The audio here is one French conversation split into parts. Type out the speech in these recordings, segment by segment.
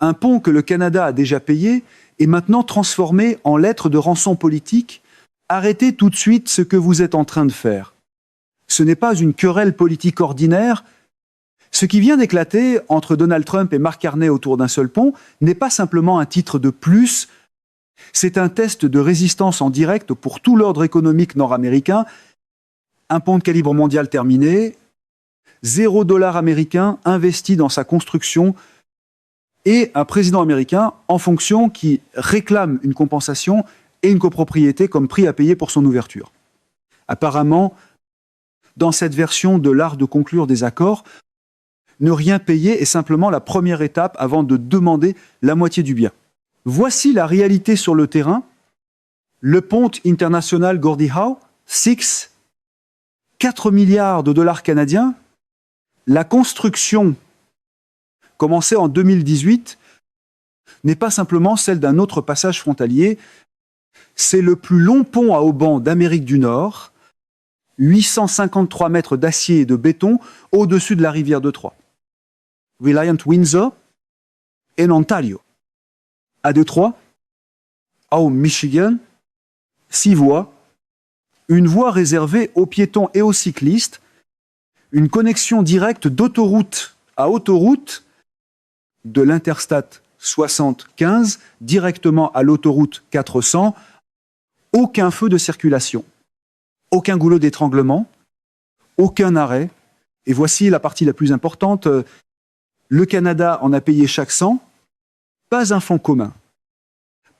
Un pont que le Canada a déjà payé est maintenant transformé en lettre de rançon politique. Arrêtez tout de suite ce que vous êtes en train de faire. Ce n'est pas une querelle politique ordinaire. Ce qui vient d'éclater entre Donald Trump et Mark Carney autour d'un seul pont n'est pas simplement un titre de plus, c'est un test de résistance en direct pour tout l'ordre économique nord-américain. Un pont de calibre mondial terminé, $0 américain investi dans sa construction et un président américain en fonction qui réclame une compensation et une copropriété comme prix à payer pour son ouverture. Apparemment, dans cette version de l'art de conclure des accords, ne rien payer est simplement la première étape avant de demander la moitié du bien. Voici la réalité sur le terrain. Le pont international Gordie Howe, 4 milliards de dollars canadiens. La construction, commencée en 2018, n'est pas simplement celle d'un autre passage frontalier. C'est le plus long pont à haubans d'Amérique du Nord, 853 mètres d'acier et de béton au-dessus de la rivière Détroit. Reliant Windsor et Ontario. À Détroit, au Michigan, 6 voies, une voie réservée aux piétons et aux cyclistes, une connexion directe d'autoroute à autoroute de l'Interstate 75 directement à l'autoroute 400, aucun feu de circulation, aucun goulot d'étranglement, aucun arrêt. Et voici la partie la plus importante. Le Canada en a payé chaque 100, pas un fonds commun,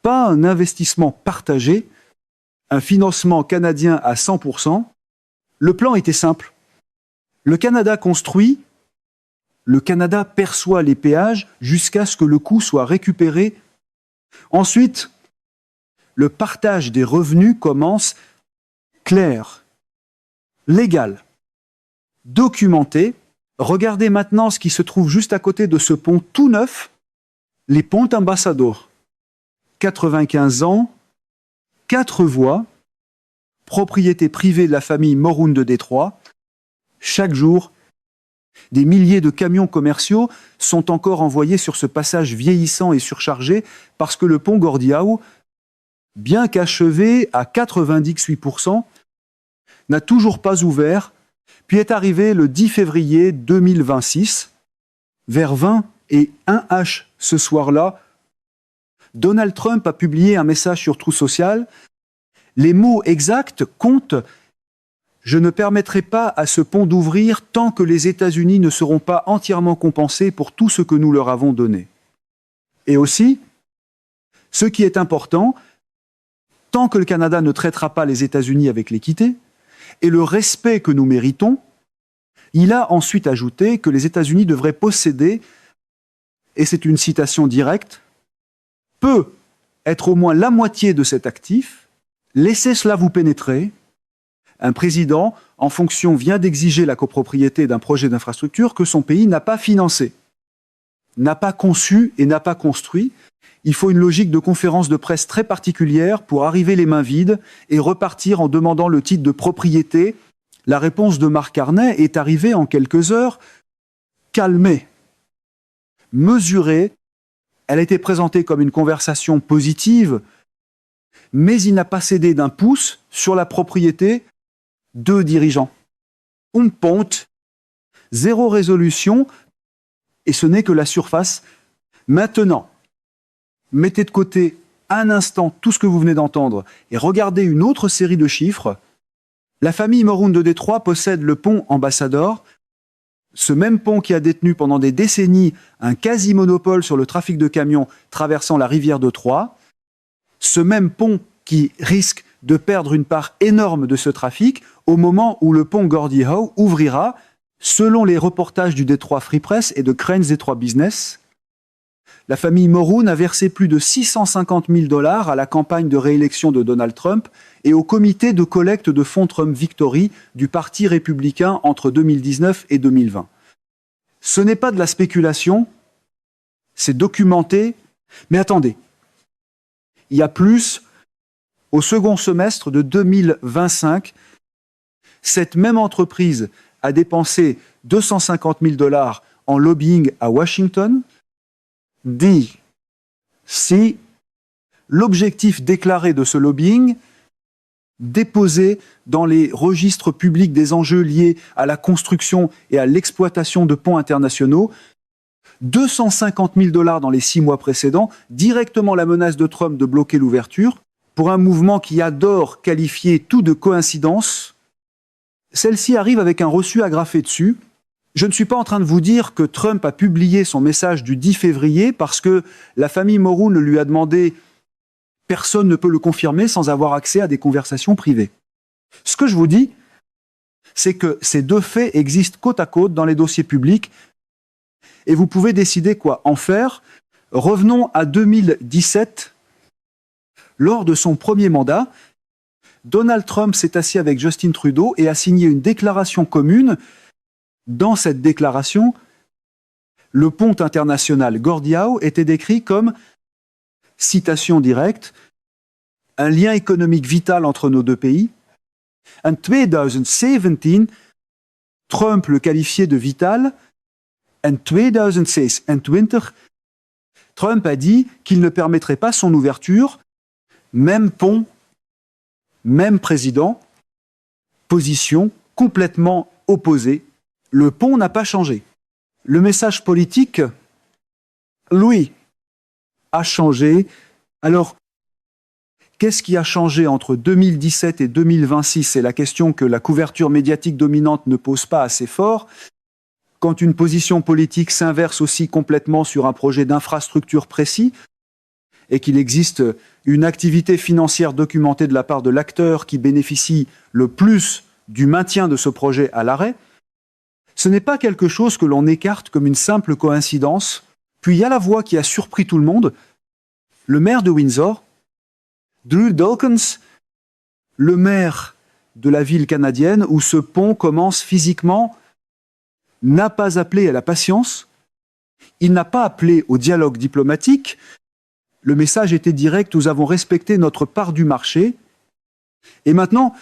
pas un investissement partagé, un financement canadien à 100%. Le plan était simple. Le Canada construit, le Canada perçoit les péages jusqu'à ce que le coût soit récupéré. Ensuite, le partage des revenus commence clair, légal, documenté. Regardez maintenant ce qui se trouve juste à côté de ce pont tout neuf, les ponts Ambassador. 95 ans, 4 voies, propriété privée de la famille Moroun de Détroit. Chaque jour, des milliers de camions commerciaux sont encore envoyés sur ce passage vieillissant et surchargé parce que le pont Gordie Howe, bien qu'achevé à 98%, n'a toujours pas ouvert, puis est arrivé le 10 février 2026, vers 20 et 1h ce soir-là. Donald Trump a publié un message sur Truth Social. Les mots exacts comptent. Je ne permettrai pas à ce pont d'ouvrir tant que les États-Unis ne seront pas entièrement compensés pour tout ce que nous leur avons donné. Et aussi, ce qui est important, tant que le Canada ne traitera pas les États-Unis avec l'équité et le respect que nous méritons, il a ensuite ajouté que les États-Unis devraient posséder, et c'est une citation directe, peut être au moins la moitié de cet actif, laissez cela vous pénétrer. Un président, en fonction, vient d'exiger la copropriété d'un projet d'infrastructure que son pays n'a pas financé, n'a pas conçu et n'a pas construit. Il faut une logique de conférence de presse très particulière pour arriver les mains vides et repartir en demandant le titre de propriété. La réponse de Mark Carney est arrivée en quelques heures, calmée, mesurée. Elle a été présentée comme une conversation positive, mais il n'a pas cédé d'un pouce sur la propriété. 2 dirigeants. Un pont, 0 résolution, et ce n'est que la surface. Maintenant, mettez de côté un instant tout ce que vous venez d'entendre et regardez une autre série de chiffres. La famille Moroun de Détroit possède le pont Ambassador, ce même pont qui a détenu pendant des décennies un quasi-monopole sur le trafic de camions traversant la rivière Détroit, ce même pont qui risque de perdre une part énorme de ce trafic au moment où le pont Gordie Howe ouvrira, selon les reportages du Détroit Free Press et de Crain's Détroit Business. La famille Moroun a versé plus de $650 000 à la campagne de réélection de Donald Trump et au comité de collecte de fonds Trump Victory du Parti républicain entre 2019 et 2020. Ce n'est pas de la spéculation, c'est documenté. Mais attendez, il y a plus. Au second semestre de 2025, cette même entreprise a dépensé $250 000 en lobbying à Washington, dit si l'objectif déclaré de ce lobbying, déposé dans les registres publics des enjeux liés à la construction et à l'exploitation de ponts internationaux, 250 000 $ dans les 6 mois précédents, directement la menace de Trump de bloquer l'ouverture, pour un mouvement qui adore qualifier tout de coïncidence, celle-ci arrive avec un reçu agrafé dessus. Je ne suis pas en train de vous dire que Trump a publié son message du 10 février parce que la famille Moroun le lui a demandé. Personne ne peut le confirmer sans avoir accès à des conversations privées. Ce que je vous dis, c'est que ces deux faits existent côte à côte dans les dossiers publics et vous pouvez décider quoi en faire. Revenons à 2017. Lors de son premier mandat, Donald Trump s'est assis avec Justin Trudeau et a signé une déclaration commune. Dans cette déclaration, le pont international Gordie Howe était décrit comme, citation directe, un lien économique vital entre nos deux pays. En 2017, Trump le qualifiait de vital. En 2026, Trump a dit qu'il ne permettrait pas son ouverture. Même pont, même président, position complètement opposée. Le pont n'a pas changé. Le message politique, lui, a changé. Alors, qu'est-ce qui a changé entre 2017 et 2026 ? C'est la question que la couverture médiatique dominante ne pose pas assez fort. Quand une position politique s'inverse aussi complètement sur un projet d'infrastructure précis, et qu'il existe une activité financière documentée de la part de l'acteur qui bénéficie le plus du maintien de ce projet à l'arrêt, ce n'est pas quelque chose que l'on écarte comme une simple coïncidence. Puis il y a la voix qui a surpris tout le monde. Le maire de Windsor, Drew Dawkins, le maire de la ville canadienne où ce pont commence physiquement, n'a pas appelé à la patience, il n'a pas appelé au dialogue diplomatique. Le message était direct, nous avons respecté notre part du marché. Et maintenant,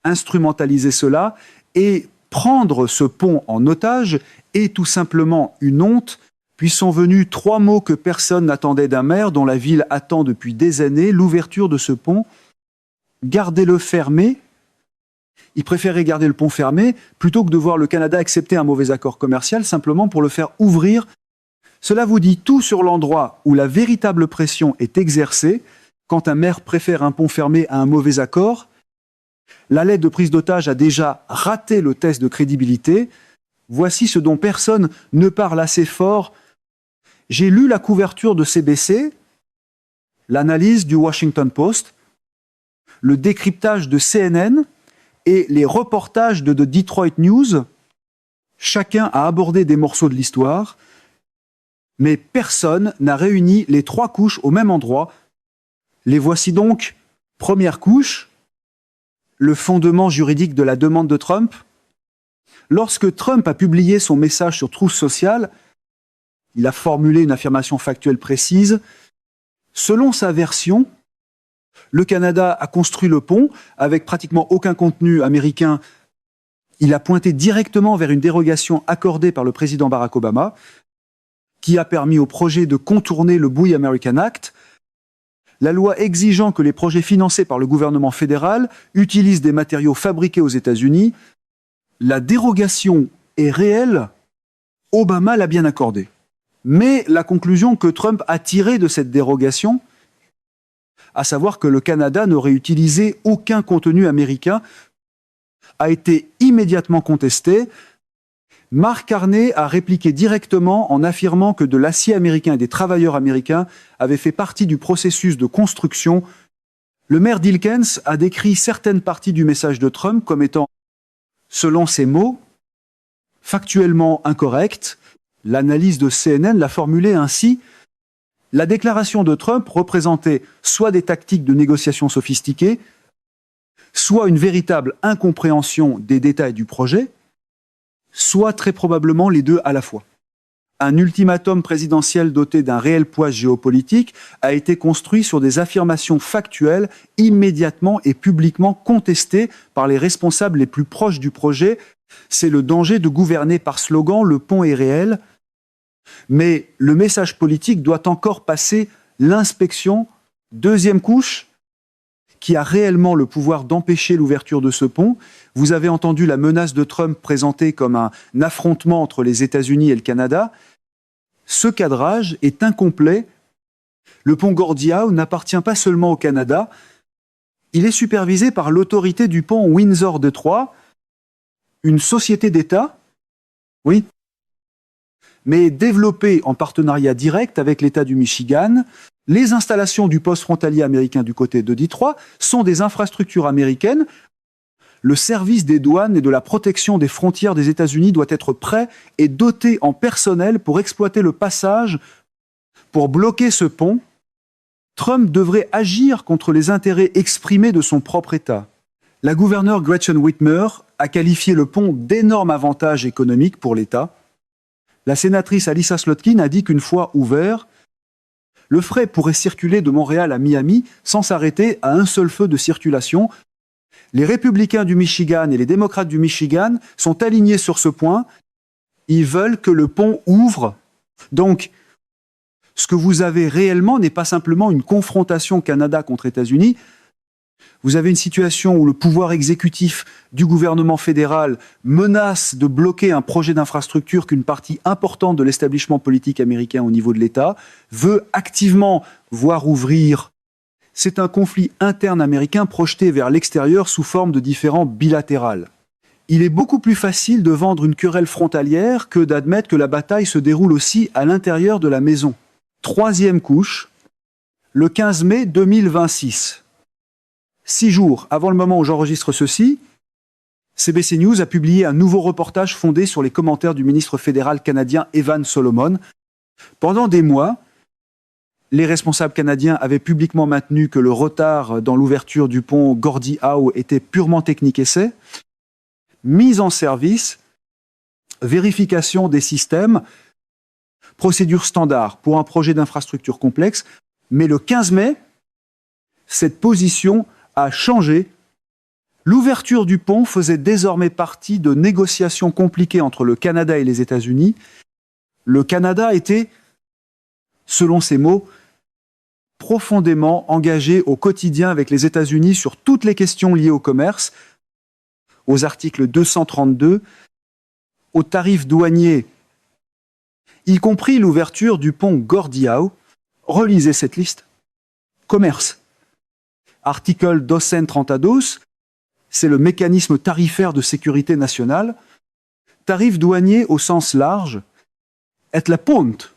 instrumentaliser cela et prendre ce pont en otage est tout simplement une honte. Puis sont venus 3 mots que personne n'attendait d'un maire dont la ville attend depuis des années, l'ouverture de ce pont. Gardez-le fermé. Il préférait garder le pont fermé plutôt que de voir le Canada accepter un mauvais accord commercial simplement pour le faire ouvrir. Cela vous dit tout sur l'endroit où la véritable pression est exercée quand un maire préfère un pont fermé à un mauvais accord. La lettre de prise d'otage a déjà raté le test de crédibilité. Voici ce dont personne ne parle assez fort. J'ai lu la couverture de CBC, l'analyse du Washington Post, le décryptage de CNN et les reportages de The Detroit News. Chacun a abordé des morceaux de l'histoire. Mais personne n'a réuni les 3 couches au même endroit. Les voici donc. Première couche, le fondement juridique de la demande de Trump. Lorsque Trump a publié son message sur Truth Social, il a formulé une affirmation factuelle précise. Selon sa version, le Canada a construit le pont avec pratiquement aucun contenu américain. Il a pointé directement vers une dérogation accordée par le président Barack Obama, qui a permis au projet de contourner le Buy American Act, la loi exigeant que les projets financés par le gouvernement fédéral utilisent des matériaux fabriqués aux États-Unis. La dérogation est réelle, Obama l'a bien accordée. Mais la conclusion que Trump a tirée de cette dérogation, à savoir que le Canada n'aurait utilisé aucun contenu américain, a été immédiatement contestée. Mark Carney a répliqué directement en affirmant que de l'acier américain et des travailleurs américains avaient fait partie du processus de construction. Le maire Dilkens a décrit certaines parties du message de Trump comme étant, selon ses mots, factuellement incorrectes. L'analyse de CNN l'a formulée ainsi. La déclaration de Trump représentait soit des tactiques de négociation sophistiquées, soit une véritable incompréhension des détails du projet, soit très probablement les deux à la fois. Un ultimatum présidentiel doté d'un réel poids géopolitique a été construit sur des affirmations factuelles immédiatement et publiquement contestées par les responsables les plus proches du projet. C'est le danger de gouverner par slogan « le pont est réel ». Mais le message politique doit encore passer l'inspection. Deuxième couche, qui a réellement le pouvoir d'empêcher l'ouverture de ce pont. Vous avez entendu la menace de Trump présentée comme un affrontement entre les États-Unis et le Canada. Ce cadrage est incomplet. Le pont Gordie Howe n'appartient pas seulement au Canada, il est supervisé par l'autorité du pont Windsor-Detroit, une société d'État, oui, mais développée en partenariat direct avec l'État du Michigan. Les installations du poste frontalier américain du côté de Détroit sont des infrastructures américaines. Le service des douanes et de la protection des frontières des États-Unis doit être prêt et doté en personnel pour exploiter le passage, pour bloquer ce pont. Trump devrait agir contre les intérêts exprimés de son propre État. La gouverneure Gretchen Whitmer a qualifié le pont d'énorme avantage économique pour l'État. La sénatrice Alissa Slotkin a dit qu'une fois ouvert, le fret pourrait circuler de Montréal à Miami sans s'arrêter à un seul feu de circulation. Les républicains du Michigan et les démocrates du Michigan sont alignés sur ce point. Ils veulent que le pont ouvre. Donc, ce que vous avez réellement n'est pas simplement une confrontation Canada contre États-Unis. Vous avez une situation où le pouvoir exécutif du gouvernement fédéral menace de bloquer un projet d'infrastructure qu'une partie importante de l'établissement politique américain au niveau de l'État veut activement voir ouvrir. C'est un conflit interne américain projeté vers l'extérieur sous forme de différends bilatérales. Il est beaucoup plus facile de vendre une querelle frontalière que d'admettre que la bataille se déroule aussi à l'intérieur de la maison. Troisième couche, le 15 mai 2026. 6 jours avant le moment où j'enregistre ceci, CBC News a publié un nouveau reportage fondé sur les commentaires du ministre fédéral canadien Evan Solomon. Pendant des mois, les responsables canadiens avaient publiquement maintenu que le retard dans l'ouverture du pont Gordie Howe était purement technique essai. Mise en service, vérification des systèmes, procédure standard pour un projet d'infrastructure complexe. Mais le 15 mai, cette position a changé. L'ouverture du pont faisait désormais partie de négociations compliquées entre le Canada et les États-Unis. Le Canada était, selon ses mots, profondément engagé au quotidien avec les États-Unis sur toutes les questions liées au commerce, aux articles 232, aux tarifs douaniers, y compris l'ouverture du pont Gordie Howe. Relisez cette liste. Commerce. Article 232, c'est le mécanisme tarifaire de sécurité nationale. Tarifs douaniers au sens large. Et la ponte.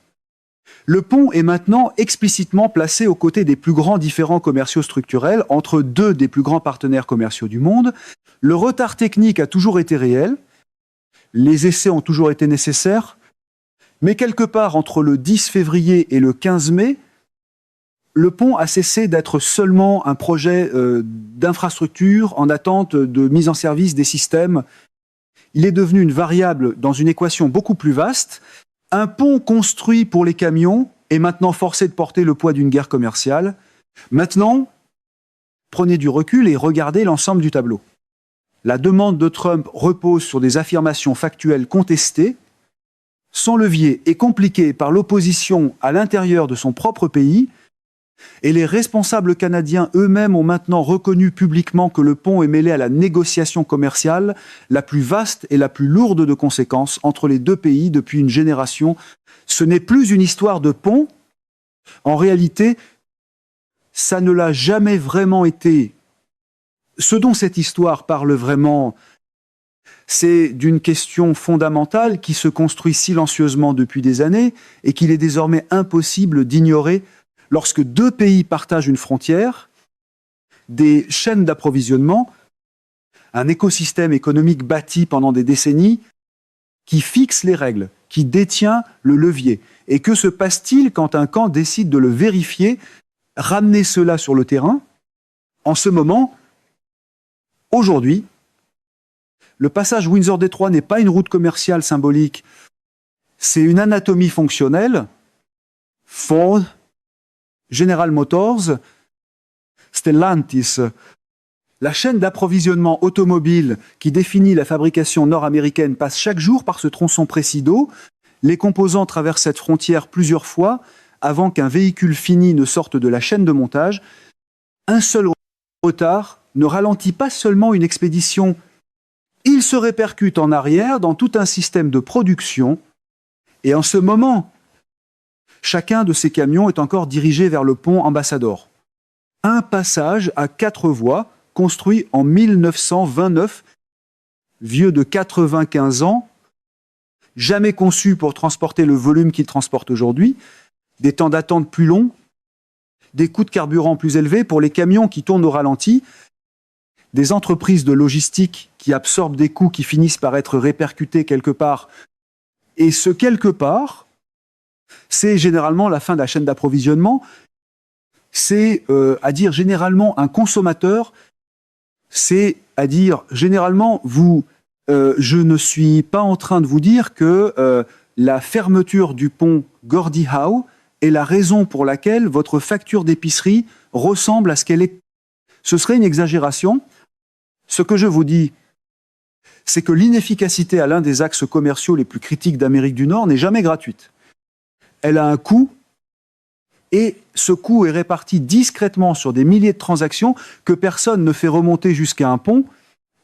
Le pont est maintenant explicitement placé aux côtés des plus grands différends commerciaux structurels entre deux des plus grands partenaires commerciaux du monde. Le retard technique a toujours été réel. Les essais ont toujours été nécessaires. Mais quelque part entre le 10 février et le 15 mai, le pont a cessé d'être seulement un projet d'infrastructure en attente de mise en service des systèmes. Il est devenu une variable dans une équation beaucoup plus vaste. Un pont construit pour les camions est maintenant forcé de porter le poids d'une guerre commerciale. Maintenant, prenez du recul et regardez l'ensemble du tableau. La demande de Trump repose sur des affirmations factuelles contestées. Son levier est compliqué par l'opposition à l'intérieur de son propre pays, et les responsables canadiens eux-mêmes ont maintenant reconnu publiquement que le pont est mêlé à la négociation commerciale la plus vaste et la plus lourde de conséquences entre les deux pays depuis une génération. Ce n'est plus une histoire de pont. En réalité, ça ne l'a jamais vraiment été. Ce dont cette histoire parle vraiment, c'est d'une question fondamentale qui se construit silencieusement depuis des années et qu'il est désormais impossible d'ignorer lorsque deux pays partagent une frontière, des chaînes d'approvisionnement, un écosystème économique bâti pendant des décennies qui fixe les règles, qui détient le levier. Et que se passe-t-il quand un camp décide de le vérifier, ramener cela sur le terrain? En ce moment, aujourd'hui, le passage Windsor-Détroit n'est pas une route commerciale symbolique, c'est une anatomie fonctionnelle. Ford, General Motors, Stellantis, la chaîne d'approvisionnement automobile qui définit la fabrication nord-américaine passe chaque jour par ce tronçon précis d'eau. Les composants traversent cette frontière plusieurs fois avant qu'un véhicule fini ne sorte de la chaîne de montage. Un seul retard ne ralentit pas seulement une expédition, il se répercute en arrière dans tout un système de production. Et en ce moment, chacun de ces camions est encore dirigé vers le pont Ambassador. Un passage à 4 voies, construit en 1929, vieux de 95 ans, jamais conçu pour transporter le volume qu'il transporte aujourd'hui, des temps d'attente plus longs, des coûts de carburant plus élevés pour les camions qui tournent au ralenti, des entreprises de logistique qui absorbent des coûts qui finissent par être répercutés quelque part. Et ce quelque part, c'est généralement la fin de la chaîne d'approvisionnement, c'est à dire généralement un consommateur, c'est à dire généralement je ne suis pas en train de vous dire que la fermeture du pont Gordie Howe est la raison pour laquelle votre facture d'épicerie ressemble à ce qu'elle est. Ce serait une exagération. Ce que je vous dis, c'est que l'inefficacité à l'un des axes commerciaux les plus critiques d'Amérique du Nord n'est jamais gratuite. Elle a un coût, et ce coût est réparti discrètement sur des milliers de transactions que personne ne fait remonter jusqu'à un pont.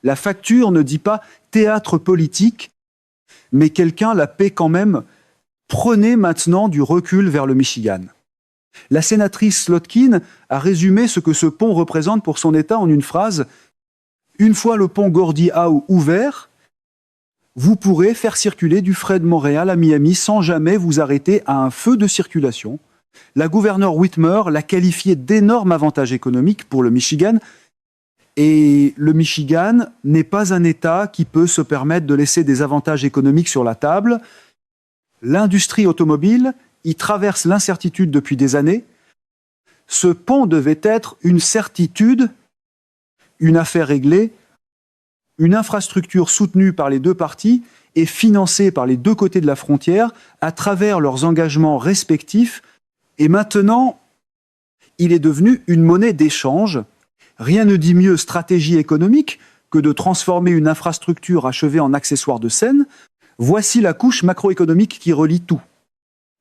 La facture ne dit pas « théâtre politique », mais quelqu'un la paie quand même. Prenez maintenant du recul vers le Michigan. La sénatrice Slotkin a résumé ce que ce pont représente pour son État en une phrase. Une fois le pont Gordie Howe ouvert, vous pourrez faire circuler du fret de Montréal à Miami sans jamais vous arrêter à un feu de circulation. La gouverneure Whitmer l'a qualifié d'énorme avantage économique pour le Michigan. Et le Michigan n'est pas un État qui peut se permettre de laisser des avantages économiques sur la table. L'industrie automobile y traverse l'incertitude depuis des années. Ce pont devait être une certitude, une affaire réglée, une infrastructure soutenue par les deux parties et financée par les deux côtés de la frontière à travers leurs engagements respectifs. Et maintenant, il est devenu une monnaie d'échange. Rien ne dit mieux stratégie économique que de transformer une infrastructure achevée en accessoire de scène. Voici la couche macroéconomique qui relie tout.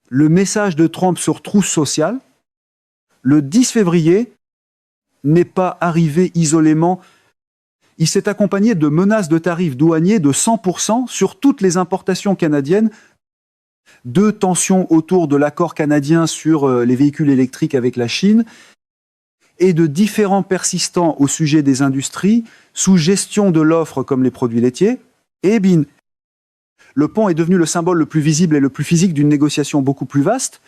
Le message de Trump sur trousse sociale, le 10 février, n'est pas arrivé isolément. Il s'est accompagné de menaces de tarifs douaniers de 100% sur toutes les importations canadiennes, de tensions autour de l'accord canadien sur les véhicules électriques avec la Chine, et de différends persistants au sujet des industries, sous gestion de l'offre comme les produits laitiers. Et bin, le pont est devenu le symbole le plus visible et le plus physique d'une négociation beaucoup plus vaste,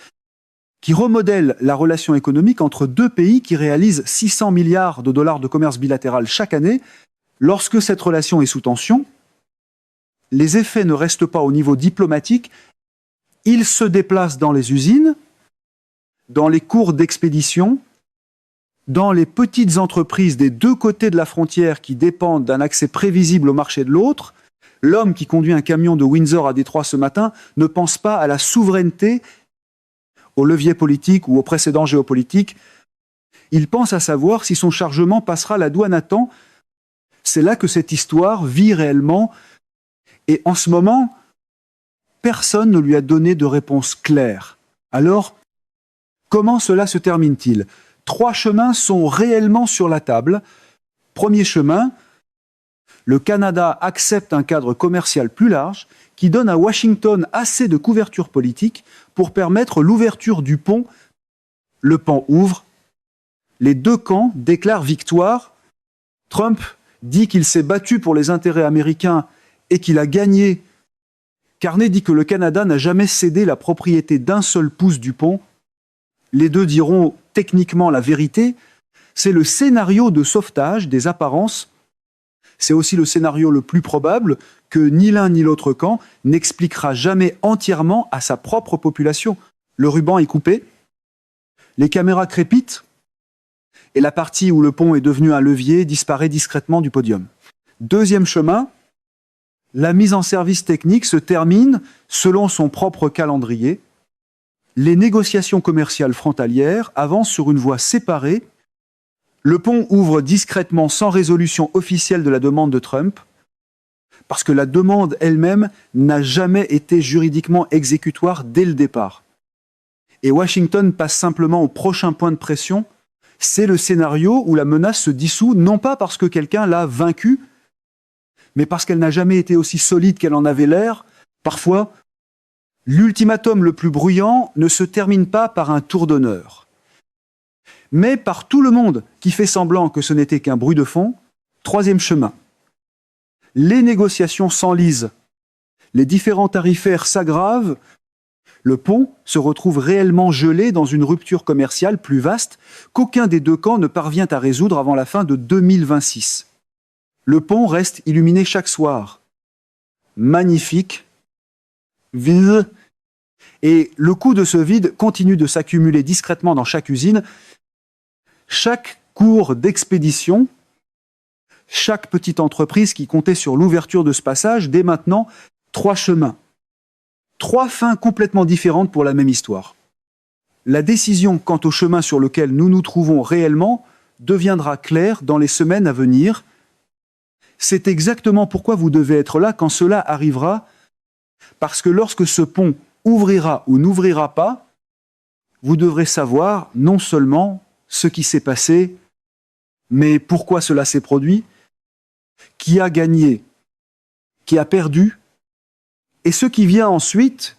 qui remodèle la relation économique entre deux pays qui réalisent 600 milliards de dollars de commerce bilatéral chaque année. Lorsque cette relation est sous tension, les effets ne restent pas au niveau diplomatique, ils se déplacent dans les usines, dans les cours d'expédition, dans les petites entreprises des deux côtés de la frontière qui dépendent d'un accès prévisible au marché de l'autre. L'homme qui conduit un camion de Windsor à Détroit ce matin ne pense pas à la souveraineté, au levier politique ou au précédent géopolitique. Il pense à savoir si son chargement passera la douane à temps. C'est là que cette histoire vit réellement. Et en ce moment, personne ne lui a donné de réponse claire. Alors, comment cela se termine-t-il ? 3 chemins sont réellement sur la table. Premier chemin, le Canada accepte un cadre commercial plus large qui donne à Washington assez de couverture politique pour permettre l'ouverture du pont. Le pont ouvre. Les deux camps déclarent victoire. Trump dit qu'il s'est battu pour les intérêts américains et qu'il a gagné. Carney dit que le Canada n'a jamais cédé la propriété d'un seul pouce du pont. Les deux diront techniquement la vérité. C'est le scénario de sauvetage des apparences. C'est aussi le scénario le plus probable que ni l'un ni l'autre camp n'expliquera jamais entièrement à sa propre population. Le ruban est coupé, les caméras crépitent, et la partie où le pont est devenu un levier disparaît discrètement du podium. Deuxième chemin, la mise en service technique se termine selon son propre calendrier. Les négociations commerciales frontalières avancent sur une voie séparée. Le pont ouvre discrètement sans résolution officielle de la demande de Trump. Parce que la demande elle-même n'a jamais été juridiquement exécutoire dès le départ. Et Washington passe simplement au prochain point de pression. C'est le scénario où la menace se dissout, non pas parce que quelqu'un l'a vaincue, mais parce qu'elle n'a jamais été aussi solide qu'elle en avait l'air. Parfois, l'ultimatum le plus bruyant ne se termine pas par un tour d'honneur, mais par tout le monde qui fait semblant que ce n'était qu'un bruit de fond. Troisième chemin. Les négociations s'enlisent, les différends tarifaires s'aggravent, le pont se retrouve réellement gelé dans une rupture commerciale plus vaste qu'aucun des deux camps ne parvient à résoudre avant la fin de 2026. Le pont reste illuminé chaque soir. Magnifique, vide, et le coût de ce vide continue de s'accumuler discrètement dans chaque usine. Chaque cours d'expédition, chaque petite entreprise qui comptait sur l'ouverture de ce passage, dès maintenant, 3 chemins. 3 fins complètement différentes pour la même histoire. La décision quant au chemin sur lequel nous nous trouvons réellement deviendra claire dans les semaines à venir. C'est exactement pourquoi vous devez être là quand cela arrivera, parce que lorsque ce pont ouvrira ou n'ouvrira pas, vous devrez savoir non seulement ce qui s'est passé, mais pourquoi cela s'est produit, qui a gagné, qui a perdu, et ce qui vient ensuite,